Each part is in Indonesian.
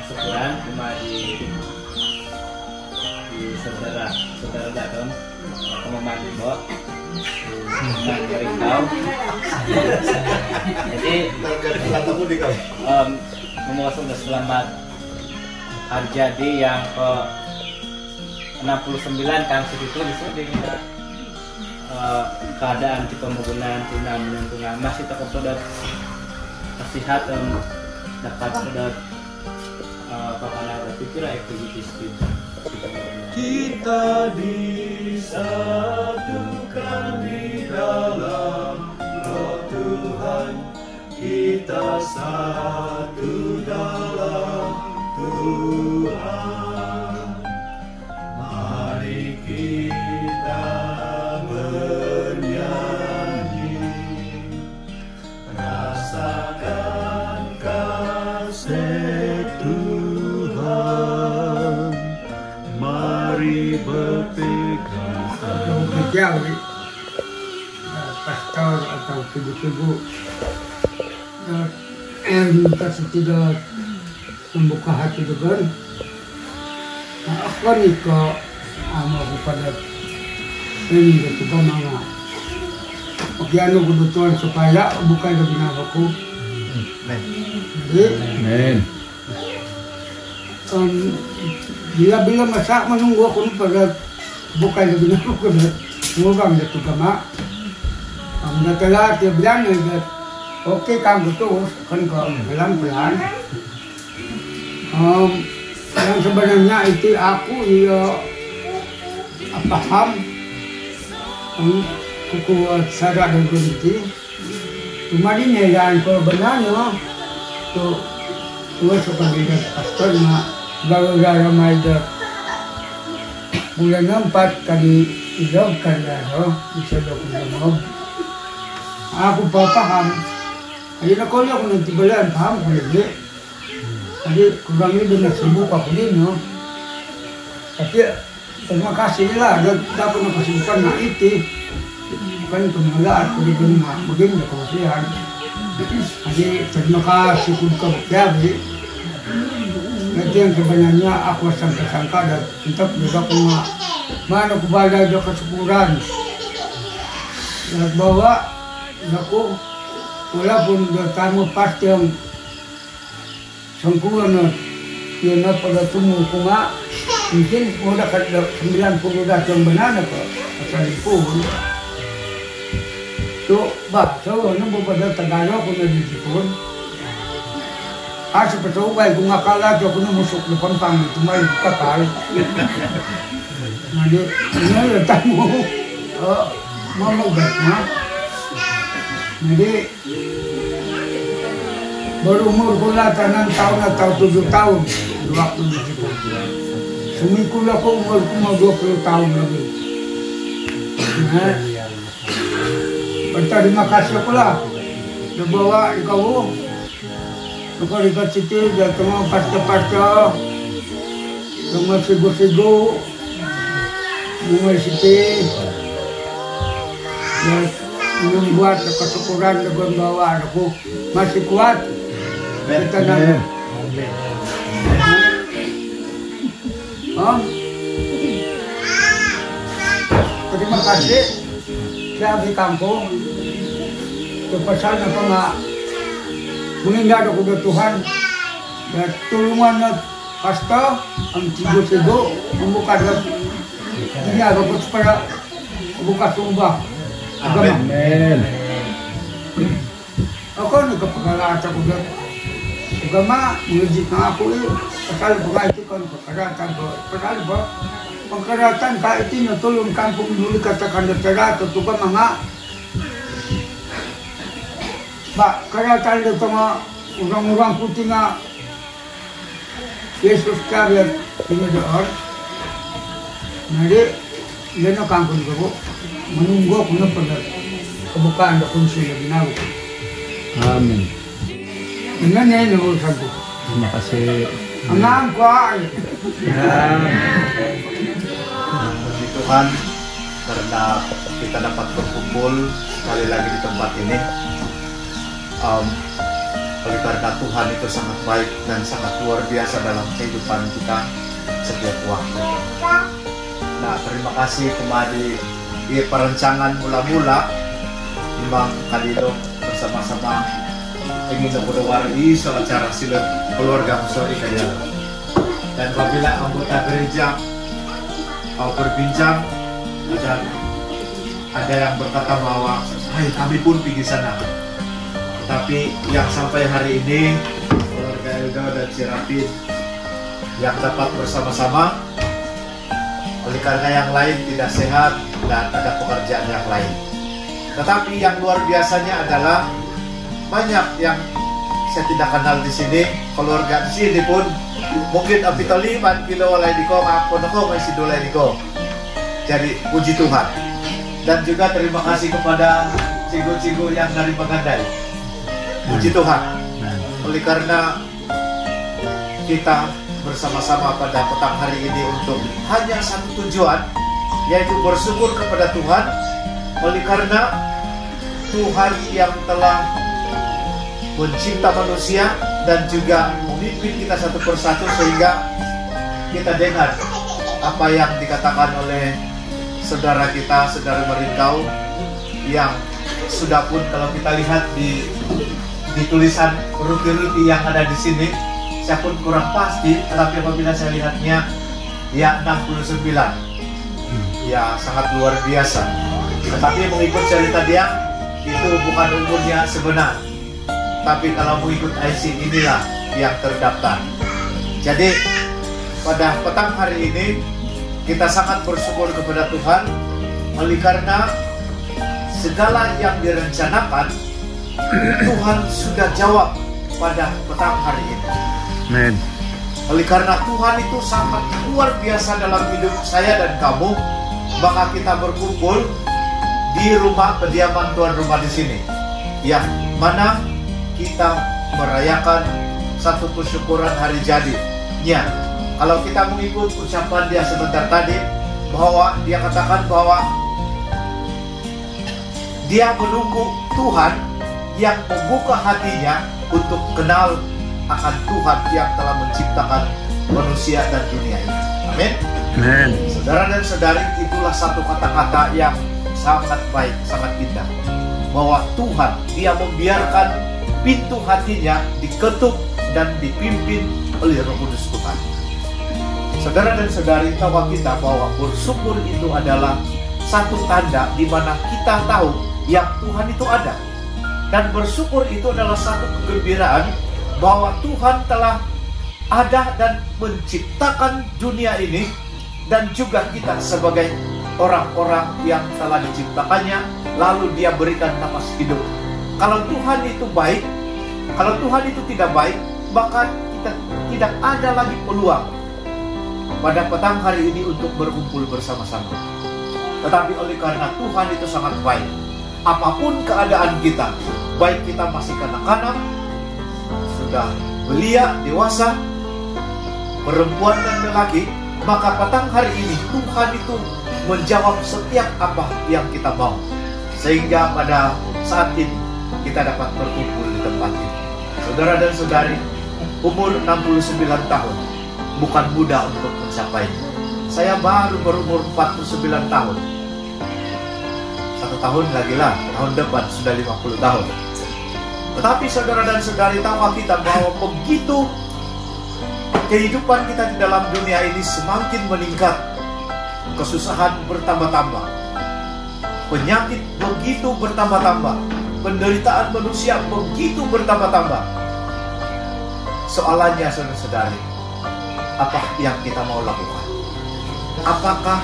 sebulan cuma di saudara dalam aku membantu bot dan keringkau. Jadi membawa sudah selamat hari jadi yang ke 69 kan segitu di keadaan kita menggunakan tunang masih tetap sudah sehat dan dapat sudah papanan berpikir aktivitas kita disatukan di dalam Roh Tuhan, kita satu dalam Tuhan. Mari kita bernyanyi, rasakan kasih Tuhan. Mari berpegang tegang. Pastor atau ibu-ibu yang tidak membuka hati dengan aku ni ke aku pada ini ketika mana bagian kebutuhan supaya bukan lebih aku Amen. bila masa menunggu aku pada bukan lebih aku ngurang itu kama setelah dia bilang oke kamu terus kan kau pelan-pelan yang sebenarnya itu aku ya paham kuat sadar dan berhenti cuma ini yang sebenarnya tuh suka lihat pastor gara-gara maida bulan 4 kali hidup kan ya bisa dokumen aku paham. Jadi nak kalau aku nanti belan paham aku lagi. Jadi kurang ini dengan sibuk aku ni, no. Tapi terima kasih lah dapat nak kesibukan nak itu. Bukan kemulaan aku di rumah, begini dah kewasian. Jadi terima kasih untuk berjaya. Nanti yang sebenarnya aku sangka-sangka dan tetap juga punya mana aku balik ada kesyukuran. Dan bawa aku walaupun bertamu pasti yang sempurna dia pada tumbuh bunga mungkin udah kada 90 dah yang benar kok asal itu tu bah so nunggu pada Tagalog ko na dipun asa pato bay bunga kala jo ko musuk ni pantang tumay kakal jadi ini tamu mau na jadi berumur pula 6 tahun atau 7 tahun waktu itu. Seminggu aku umur 20 tahun lagi. Berterima kasih pula. Dibawa ikaw. Dekat situ dia tengah pasca-pasca. Tengah sigo-sigo. Tengah situ. Membuat kesyukuran dengan bahwa aku masih kuat. Kita nak. Terima kasih. Saya di kampung. Kepesan apa nggak? Meninggal aku Tuhan. Dan tulungan pasta, ang sigo-sigo, membuka ini agak supaya buka tumbang. Amen. Ako nagkapag-alat ako doon. Agama, mengejit na ako pasal ba itu kan pagkaratan ba? Pasal ba? Pagkaratan ka iti natulong kampung dulu katakan datara to ka mga ba karatan dito nga urang-urang puti nga Yesus kaya pinadoon. Nari, yan ang kampung ko. Menunggu aku nak pada kebukaan dokun sila binaw. Amin. Dengan ni urusan tu. Terima kasih. Angang kuat. Puji Tuhan karena kita dapat berkumpul sekali lagi di tempat ini. Oleh karena Tuhan itu sangat baik dan sangat luar biasa dalam kehidupan kita setiap waktu. Nah, terima kasih kembali di perencanaan mula-mula Imam Kalilo bersama-sama ingin berwari soal acara sila keluarga musori kaya. Dan apabila anggota gereja mau berbincang dan ada yang berkata bahwa hai kami pun pergi sana. Tapi yang sampai hari ini keluarga Elda dan Sirapin yang dapat bersama-sama, oleh karena yang lain tidak sehat dan ada pekerjaan yang lain. Tetapi yang luar biasanya adalah banyak yang saya tidak kenal di sini, keluarga di sini pun mungkin apitali man kilo walay diko ngapon ako may sidulay diko. Jadi puji Tuhan. Dan juga terima kasih kepada cigu-cigu yang dari Bagandai. Puji Tuhan. Oleh karena kita bersama-sama pada petang hari ini untuk hanya satu tujuan, yaitu bersyukur kepada Tuhan. Oleh karena Tuhan yang telah mencipta manusia dan juga memimpin kita satu persatu sehingga kita dengar apa yang dikatakan oleh saudara kita, saudara Merintau, yang sudah pun kalau kita lihat di tulisan ruti-ruti yang ada di sini, saya pun kurang pasti, tetapi apabila saya lihatnya ya 69, ya sangat luar biasa. Tetapi mengikut cerita dia itu bukan umurnya sebenar, tapi kalau mengikut IC inilah yang terdaftar. Jadi pada petang hari ini kita sangat bersyukur kepada Tuhan, oleh karena segala yang direncanakan Tuhan sudah jawab pada petang hari ini. Amen. Oleh karena Tuhan itu sangat luar biasa dalam hidup saya dan kamu, maka kita berkumpul di rumah kediaman tuan rumah di sini, yang mana kita merayakan satu kesyukuran hari jadinya. Kalau kita mengikut ucapan dia sebentar tadi, bahwa dia katakan bahwa dia menunggu Tuhan yang membuka hatinya untuk kenal akan Tuhan yang telah menciptakan manusia dan dunia ini. Amin. Amen. Saudara dan saudari, itulah satu kata-kata yang sangat baik, sangat indah, bahwa Tuhan dia membiarkan pintu hatinya diketuk dan dipimpin oleh Roh Kudus Tuhan. Saudara dan saudari, tahu kita bahwa bersyukur itu adalah satu tanda di mana kita tahu yang Tuhan itu ada. Dan bersyukur itu adalah satu kegembiraan bahwa Tuhan telah ada dan menciptakan dunia ini, dan juga kita sebagai orang-orang yang telah diciptakannya, lalu dia berikan nafas hidup. Kalau Tuhan itu baik, kalau Tuhan itu tidak baik, maka kita tidak ada lagi peluang pada petang hari ini untuk berkumpul bersama-sama. Tetapi oleh karena Tuhan itu sangat baik, apapun keadaan kita, baik kita masih kanak-kanak, sudah belia, dewasa, perempuan dan lelaki, maka petang hari ini Tuhan itu menjawab setiap apa yang kita mau, sehingga pada saat ini kita dapat berkumpul di tempat ini. Saudara dan saudari, umur 69 tahun bukan mudah untuk mencapainya. Saya baru berumur 49 tahun. 1 tahun lagi lah, tahun depan sudah 50 tahun. Tetapi saudara dan saudari, tahu kita bahwa begitu kehidupan kita di dalam dunia ini semakin meningkat, kesusahan bertambah-tambah, penyakit begitu bertambah-tambah, penderitaan manusia begitu bertambah-tambah. Soalannya saudara-saudari, apa yang kita mau lakukan? Apakah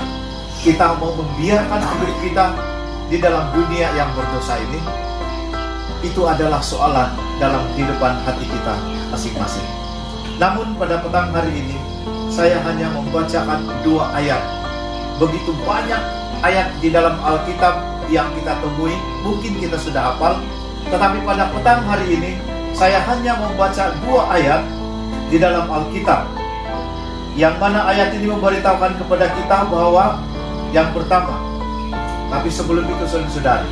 kita mau membiarkan hidup kita di dalam dunia yang berdosa ini? Itu adalah soalan dalam kehidupan hati kita masing-masing. Namun pada petang hari ini saya hanya membacakan 2 ayat. Begitu banyak ayat di dalam Alkitab yang kita temui, mungkin kita sudah hafal, tetapi pada petang hari ini saya hanya membaca 2 ayat di dalam Alkitab, yang mana ayat ini memberitahukan kepada kita bahwa yang pertama. Tapi sebelum itu saudara-saudari,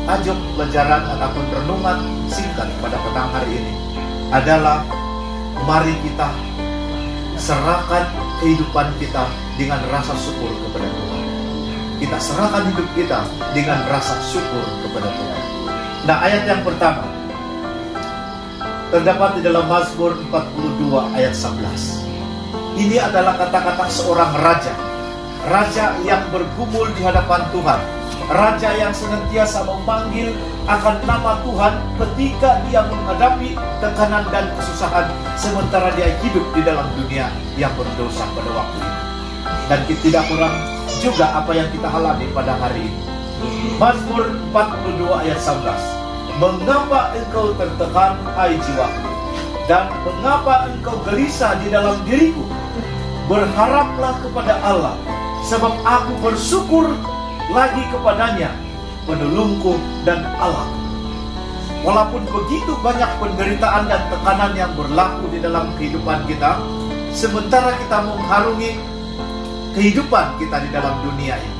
tajuk pelajaran ataupun renungan singkat pada petang hari ini adalah mari kita serahkan kehidupan kita dengan rasa syukur kepada Tuhan. Kita serahkan hidup kita dengan rasa syukur kepada Tuhan. Nah, ayat yang pertama terdapat di dalam Mazmur 42 ayat 11. Ini adalah kata-kata seorang raja. Raja yang bergumul di hadapan Tuhan. Raja yang senantiasa memanggil akan nama Tuhan ketika dia menghadapi tekanan dan kesusahan, sementara dia hidup di dalam dunia yang berdosa pada waktu itu. Dan tidak kurang juga apa yang kita alami pada hari ini. Mazmur 42 ayat 11. Mengapa engkau tertekan, hai jiwaku? Dan mengapa engkau gelisah di dalam diriku? Berharaplah kepada Allah, sebab aku bersyukur lagi kepadanya, penolongku dan Allah. Walaupun begitu banyak penderitaan dan tekanan yang berlaku di dalam kehidupan kita, sementara kita mengharungi kehidupan kita di dalam dunia ini,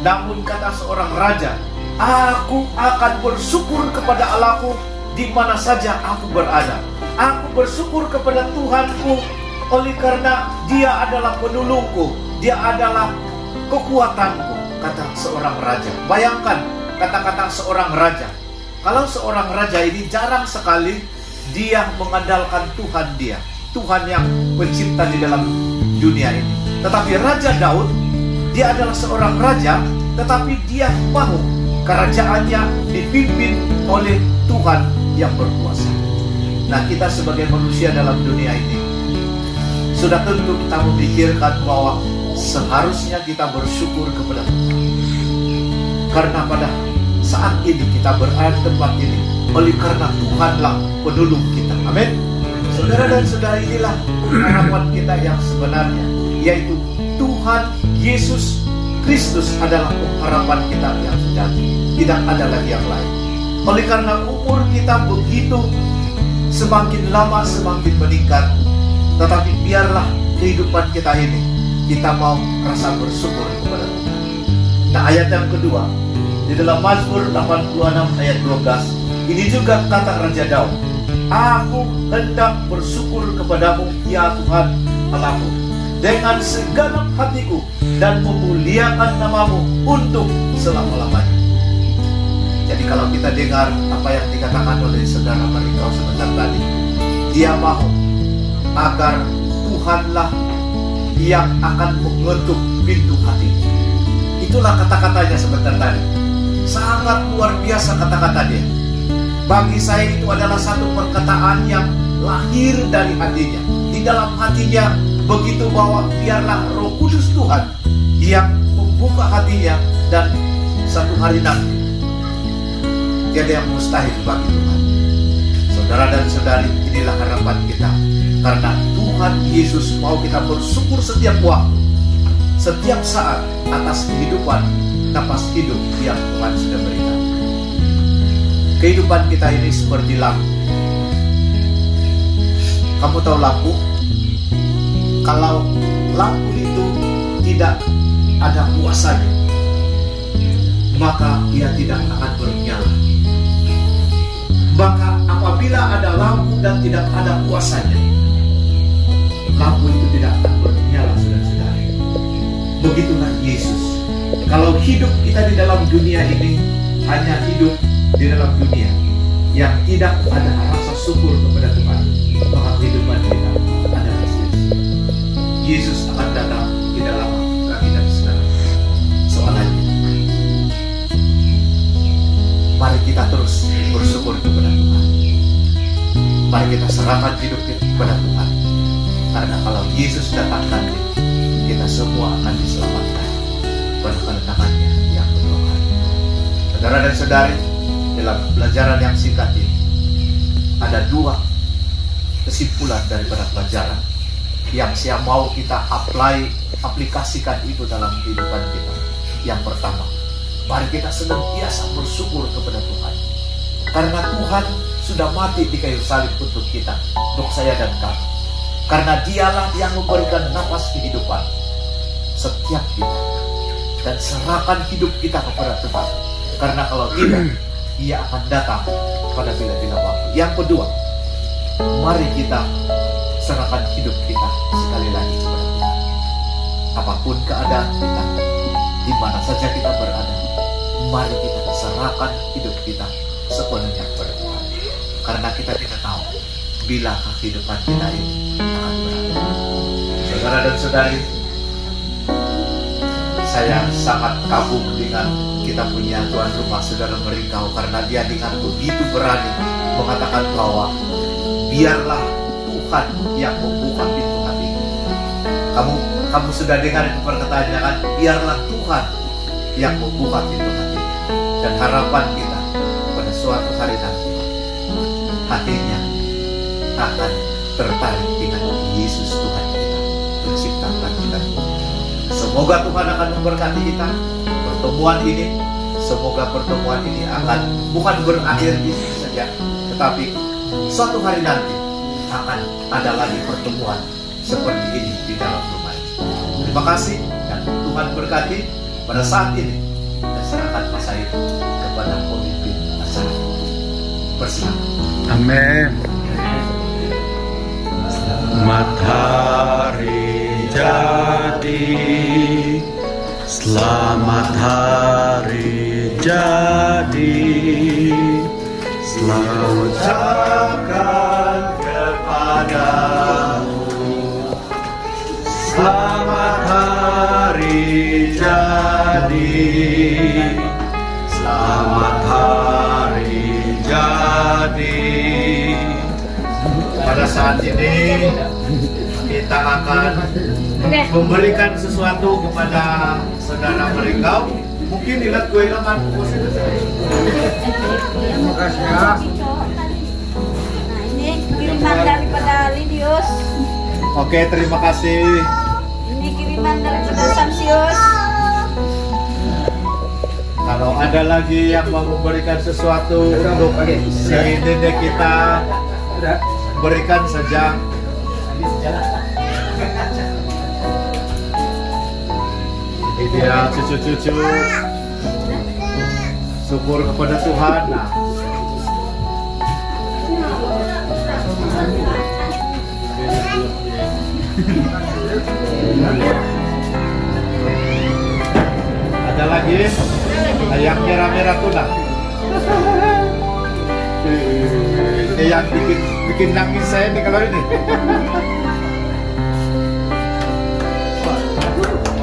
namun kata seorang raja, aku akan bersyukur kepada Allahku di mana saja aku berada. Aku bersyukur kepada Tuhanku oleh karena Dia adalah penolongku, Dia adalah kekuatanku, kata seorang raja. Bayangkan kata-kata seorang raja. Kalau seorang raja ini jarang sekali dia mengandalkan Tuhan dia, Tuhan yang pencipta di dalam dunia ini. Tetapi Raja Daud, dia adalah seorang raja, tetapi dia mau kerajaannya dipimpin oleh Tuhan yang berkuasa. Nah, kita sebagai manusia dalam dunia ini sudah tentu kita memikirkan bahwa seharusnya kita bersyukur kepada Tuhan. Karena pada saat ini kita berada di tempat ini oleh karena Tuhanlah penolong kita. Amin. Saudara dan saudari, inilah harapan kita yang sebenarnya, yaitu Tuhan Yesus Kristus adalah harapan kita yang sejati. Tidak ada lagi yang lain. Oleh karena umur kita begitu semakin lama semakin meningkat, tetapi biarlah kehidupan kita ini kita mau rasa bersyukur kepada Tuhan. Nah, ayat yang kedua di dalam Mazmur 86 ayat 12, ini juga kata Raja Daud, aku hendak bersyukur kepadamu ya Tuhan Allahku dengan segenap hatiku dan memuliakan namamu untuk selama-lamanya. Jadi kalau kita dengar apa yang dikatakan oleh saudara Marikau sebentar tadi, dia mau agar Tuhanlah yang akan mengetuk pintu hati. Itulah kata-katanya sebentar tadi. Sangat luar biasa kata-kata dia. Bagi saya itu adalah satu perkataan yang lahir dari hatinya. Di dalam hatinya begitu bahwa biarlah Roh Kudus Tuhan yang membuka hatinya, dan satu hari nanti tiada yang mustahil bagi Tuhan. Saudara dan saudari, inilah harapan kita. Karena Tuhan Yesus mau kita bersyukur setiap waktu, setiap saat atas kehidupan, napas hidup yang Tuhan sudah berikan. Kehidupan kita ini seperti lampu. Kamu tahu lampu? Kalau lampu itu tidak ada kuasanya, maka ia tidak akan bernyala. Maka apabila ada lampu dan tidak ada kuasanya, lampu itu tidak akan bernyala, saudara-saudara. Begitulah Yesus. Kalau hidup kita di dalam dunia ini hanya hidup di dalam dunia yang tidak ada rasa syukur kepada Tuhan, maka kehidupan kita adalah sia-sia. Yesus akan datang tidak lama lagi dari sekarang. Soalannya, mari kita terus bersyukur kepada Tuhan. Mari kita serahkan hidup kita kepada Tuhan. Karena kalau Yesus datang nanti, kita semua akan diselamatkan pada kedatangannya yang kedua kali. Saudara dan saudari, dalam pelajaran yang singkat ini ada dua kesimpulan daripada pelajaran yang saya mau kita aplikasikan itu dalam kehidupan kita. Yang pertama, mari kita senantiasa bersyukur kepada Tuhan. Karena Tuhan sudah mati di kayu salib untuk kita, untuk saya dan kamu. Karena dialah yang memberikan nafas kehidupan setiap kita. Dan serahkan hidup kita kepada Tuhan. Karena kalau tidak, Ia akan datang pada bila-bila waktu. Yang kedua, mari kita serahkan hidup kita sekali lagi kepada Tuhan. Apapun keadaan kita, di mana saja kita berada, mari kita serahkan hidup kita sepenuhnya kepada Tuhan. Karena kita tidak tahu bila kehidupan kita ini akan berakhir. Saudara dan saudari, saya sangat kagum dengan kita punya tuan rumah Saudara Meringkau, karena dia dengan begitu berani mengatakan bahwa biarlah Tuhan yang membuka pintu hati. Kamu sudah dengar itu perkataannya kan? Biarlah Tuhan yang membuka pintu hati. Dan harapan kita pada suatu hari nanti, hatinya akan tertarik dengan Yesus Tuhan kita, penciptakan kita. Semoga Tuhan akan memberkati kita pertemuan ini. Semoga pertemuan ini akan bukan berakhir di sini saja, tetapi suatu hari nanti akan ada lagi pertemuan seperti ini di dalam rumah. Terima kasih dan Tuhan berkati. Pada saat ini kita serahkan masa itu kepada pemimpin acara. Bersilakan. Amin. Matahari jadi, selamat hari jadi, selalu ucapkan kepadamu. Selamat hari jadi, selamat hari jadi. Pada saat ini kita akan memberikan sesuatu kepada Saudara Meringkau. Mungkin dilihat kue leman. Terima kasih ya. Nah, ini kiriman daripada Lidius. Oke, terima kasih. Ini kiriman daripada Samsius. Kalau ada lagi yang mau memberikan sesuatu untuk si nenek kita, berikan saja. Ini dia cucu-cucu. Syukur kepada Tuhan. Nah, ada lagi yang merah-merah tuna. Ini yang bikin nangis saya nih kalau ini.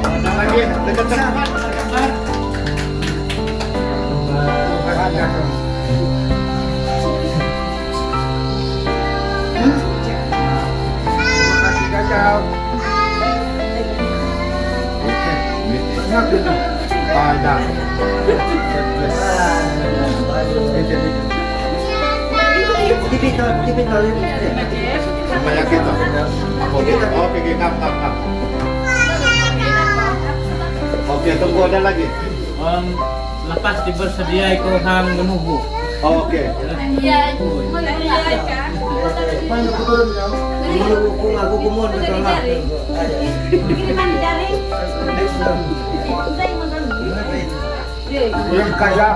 Ada lagi dekat-dekat. Ada. Banyak kita. Oke, ngap. Oke, tunggu ada lagi. Lepas dibersedia ikut hang menunggu. Oke. Iya, kan? Aku kumon Kiriman dari. Belum kaya.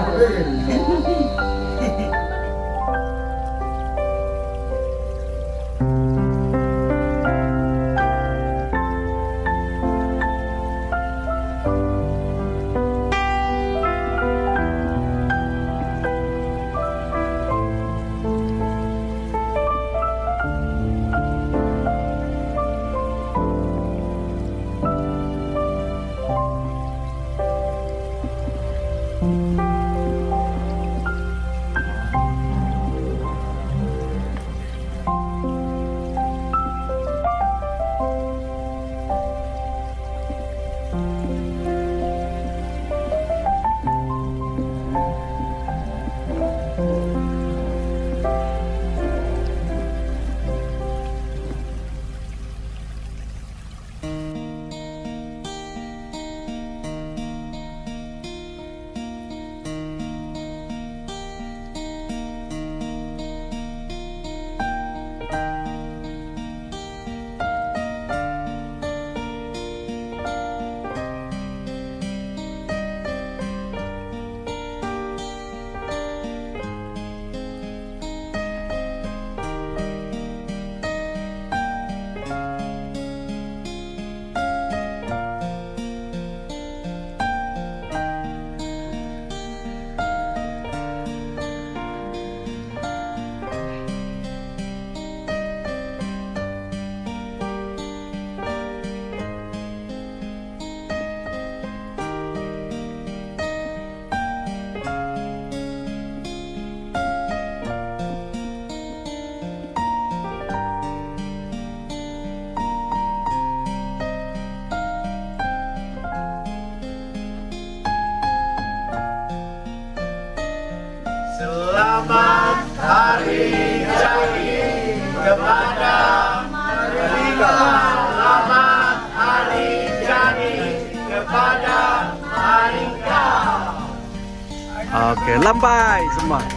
Oke, lambai semua.